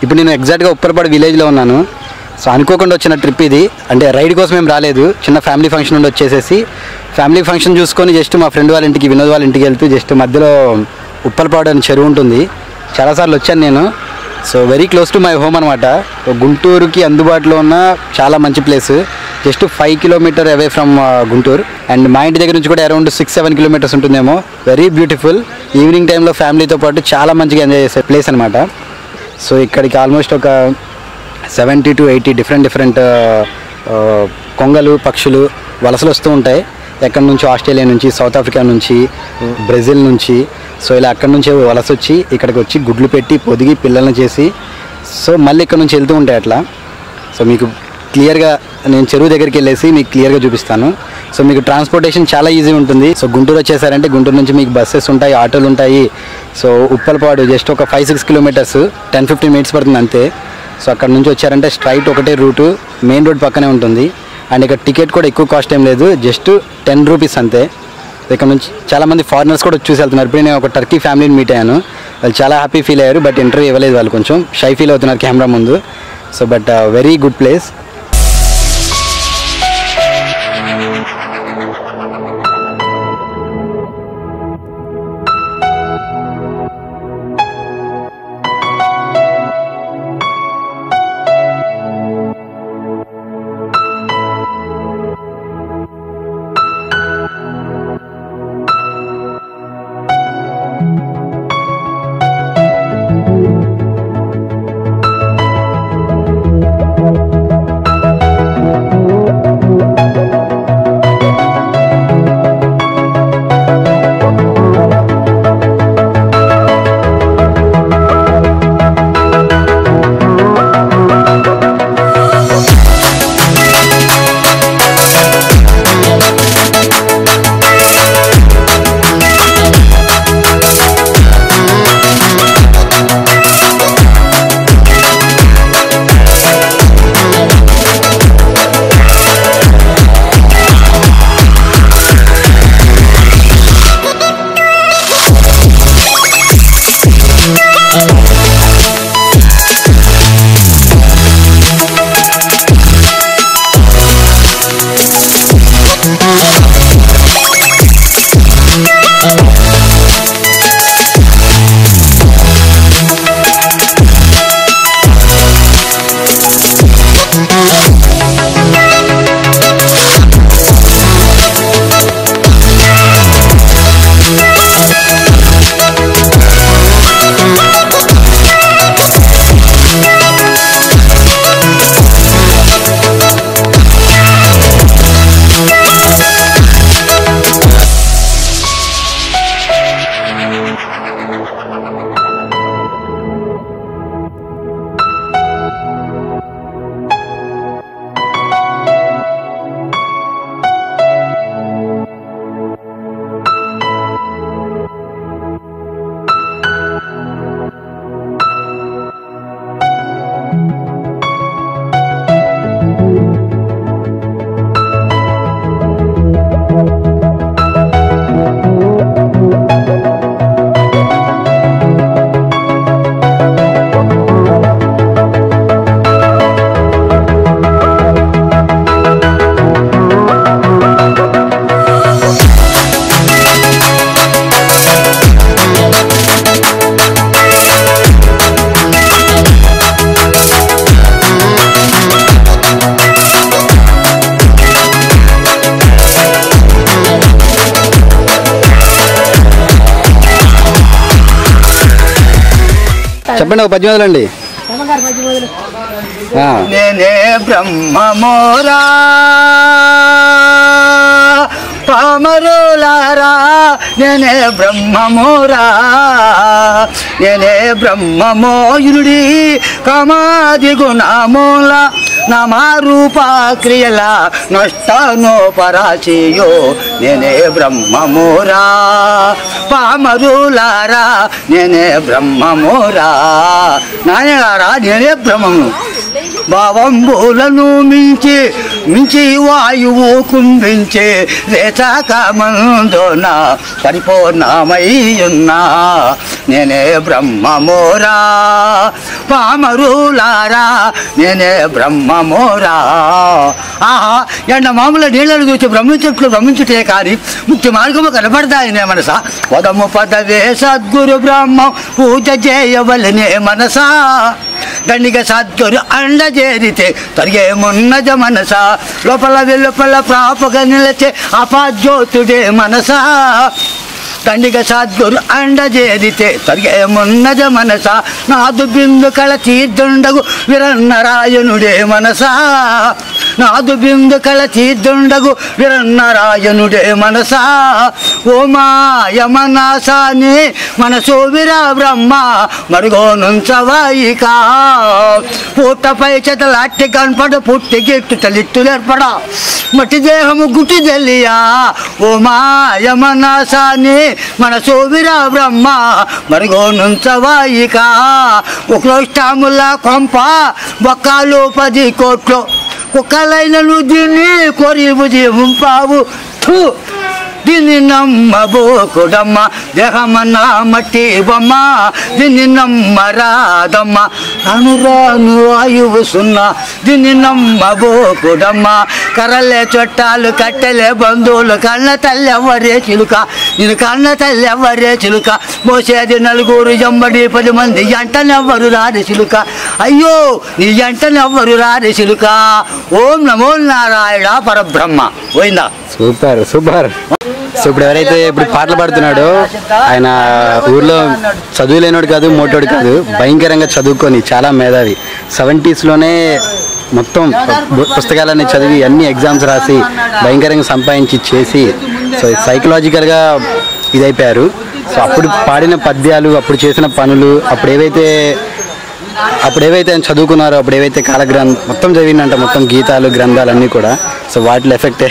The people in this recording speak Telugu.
ఇప్పుడు నేను ఎగ్జాక్ట్గా ఉప్పలపాడు విలేజ్లో ఉన్నాను. సో అనుకోకుండా వచ్చిన ట్రిప్ ఇది. అంటే రైడ్ కోసం ఏం రాలేదు, చిన్న ఫ్యామిలీ ఫంక్షన్ నుండి వచ్చేసేసి ఫ్యామిలీ ఫంక్షన్ చూసుకొని జస్ట్ మా ఫ్రెండ్ వాళ్ళ ఇంటికి, వినోద్ వాళ్ళ ఇంటికి వెళ్తూ జస్ట్ మధ్యలో ఉప్పలపాడు అని చెరువు ఉంటుంది, చాలాసార్లు వచ్చాను నేను. So very close to my home అనమాట. గుంటూరుకి అందుబాటులో ఉన్న చాలా మంచి place. Just 5 kilometre away from Guntur. And మా ఇంటి దగ్గర నుంచి కూడా అరౌండ్ 6-7 కిలోమీటర్స్ ఉంటుందేమో. Very beautiful. ఈవినింగ్ టైంలో ఫ్యామిలీతో పాటు చాలా మంచిగా ఎంజాయ్ చేసే ప్లేస్ అనమాట. సో ఇక్కడికి ఆల్మోస్ట్ ఒక 70 to 80 డిఫరెంట్ కొంగలు, పక్షులు వలసలు వస్తూ ఉంటాయి. ఎక్కడి నుంచి, ఆస్ట్రేలియా నుంచి, సౌత్ ఆఫ్రికా నుంచి, బ్రెజిల్ నుంచి. సో ఇలా అక్కడి నుంచి వలస వచ్చి ఇక్కడికి వచ్చి గుడ్లు పెట్టి పొదిగి పిల్లల్ని చేసి సో మళ్ళీ ఇక్కడ నుంచి వెళ్తూ ఉంటాయి అట్లా. సో మీకు క్లియర్గా నేను చెరువు దగ్గరికి వెళ్ళేసి మీకు క్లియర్గా చూపిస్తాను. సో మీకు ట్రాన్స్పోర్టేషన్ చాలా ఈజీ ఉంటుంది. సో గుంటూరు వచ్చేసారంటే గుంటూరు నుంచి మీకు బస్సెస్ ఉంటాయి, ఆటోలు ఉంటాయి. సో ఉప్పలపాడు జస్ట్ ఒక 5-6 కిలోమీటర్స్, 10-15 మినిట్స్ పడుతుంది అంతే. సో అక్కడ నుంచి వచ్చారంటే స్ట్రైట్ ఒకటే రూటు, మెయిన్ రోడ్ పక్కనే ఉంటుంది. అండ్ ఇక్కడ టికెట్ కూడా ఎక్కువ కాస్ట్ ఏం లేదు, జస్ట్ 10 రూపీస్ అంతే. ఇక్కడ నుంచి చాలామంది ఫారినర్స్ కూడా చూసి వెళ్తున్నారు. ఇప్పుడు నేను ఒక టర్కీ ఫ్యామిలీని మీట్ అయ్యాను, వాళ్ళు చాలా హ్యాపీ ఫీల్ అయ్యారు. బట్ ఇంటర్వ్యూ ఇవ్వలేదు, వాళ్ళు కొంచెం షై ఫీల్ అవుతున్నారు కెమెరా ముందు. So but very good place. చెప్పండి, ఒక 10 మొదలండి. నేనే బ్రహ్మమోరా పామరులారా, నేనే బ్రహ్మమోరా, నేనే బ్రహ్మమోయుడి కామాది గుణమూల నామరూప క్రియల నష్టనోపరాచియో, నేనే బ్రహ్మమోరా పామరులారా, నేనే బ్రహ్మమోరా. నాయగారా నేనే బ్రహ్మము. భావంబులను మించి మించి వాయువు కుంభించి రేచాక మందున పరిపూర్ణమయ్యున్నా నేనే బ్రహ్మమోరా పామరులారా నేనే బ్రహ్మమోరా. ఆహా ఎండ మామూలు నీళ్ళను చూసి బ్రహ్మించుటే కానీ ముక్తి మార్గము కనపడతాయనే మనసా. పదము పదవే సద్గురు బ్రహ్మం పూజ చేయవలనే మనసా. దండిగ సద్గురు అండ చేరితే తరిగేమున్నజ మనసా. లోపల వెలుపల ప్రాపగా నిలిచే అపాజ్యోతుడే మనసా. దండిగ సద్గురు అండ చేరితే తరిగేమున్నజ మనసా. నాదు బిందు కళ తీర్థుండగు వీరన్నరాయణుడే మనసా. నాదు బిందు కళ తీర్థుండగు వీరన్నరాయణుడే మనసా. ఓ మాయ మనసాని మనసు విరా బ్రహ్మ మరుగోనుంచవాయికా. పూటపై చెతలాట్టి కనపడ పుట్టి గిట్టు తలిత్తులేర్పడ మట్టి దేహము గుట్టి తెలియా. ఓ మాయ మనసాని మనసు విరా బ్రహ్మ మరుగోనుంచవాయికా. ఉక్రోష్టాముల కొంప బొక్కాలు 10 కోట్లు కుక్కలైనను దీన్ని కొరివు జీవంపావు. దీన్ని నమ్మబోకుడమ్మ దేహమన్నా మట్టి బొమ్మ దీన్ని నమ్మరాదమ్మ రాను రాను ఆయువు సున్నా దీన్ని నమ్మబోకుడమ్మ. కర్రలే చుట్టాలు కట్టెలే బంధువులు కన్న తల్లి ఎవరే చిలుక నేను కన్న తల్లి ఎవరే చిలుక. మోసేది 4 ఎంబడి 10 మంది ఎంటనెవ్వరు రాని చిలుక. అయ్యో నీ ఎంటనెవ్వరు రాని చిలుక. ఓం నమో నారాయణ పరబ్రహ్మ. పోయిందా? Super super. సో ఇప్పుడు ఎవరైతే ఇప్పుడు పాటలు పాడుతున్నాడో ఆయన ఊర్లో చదువు లేనోడు కాదు, మోటోడు కాదు, భయంకరంగా చదువుకొని చాలా మేధావి. 70s మొత్తం పుస్తకాలన్నీ చదివి అన్ని ఎగ్జామ్స్ రాసి భయంకరంగా సంపాదించి చేసి సో సైకలాజికల్గా ఇదైపోయారు. సో అప్పుడు పాడిన పద్యాలు, అప్పుడు చేసిన పనులు, అప్పుడు ఏవైతే ఆయన చదువుకున్నారో, అప్పుడు ఏవైతే కాలగ్రంథం మొత్తం చదివిందంట, మొత్తం గీతాలు గ్రంథాలు అన్నీ కూడా. సో వాటిలో ఎఫెక్టే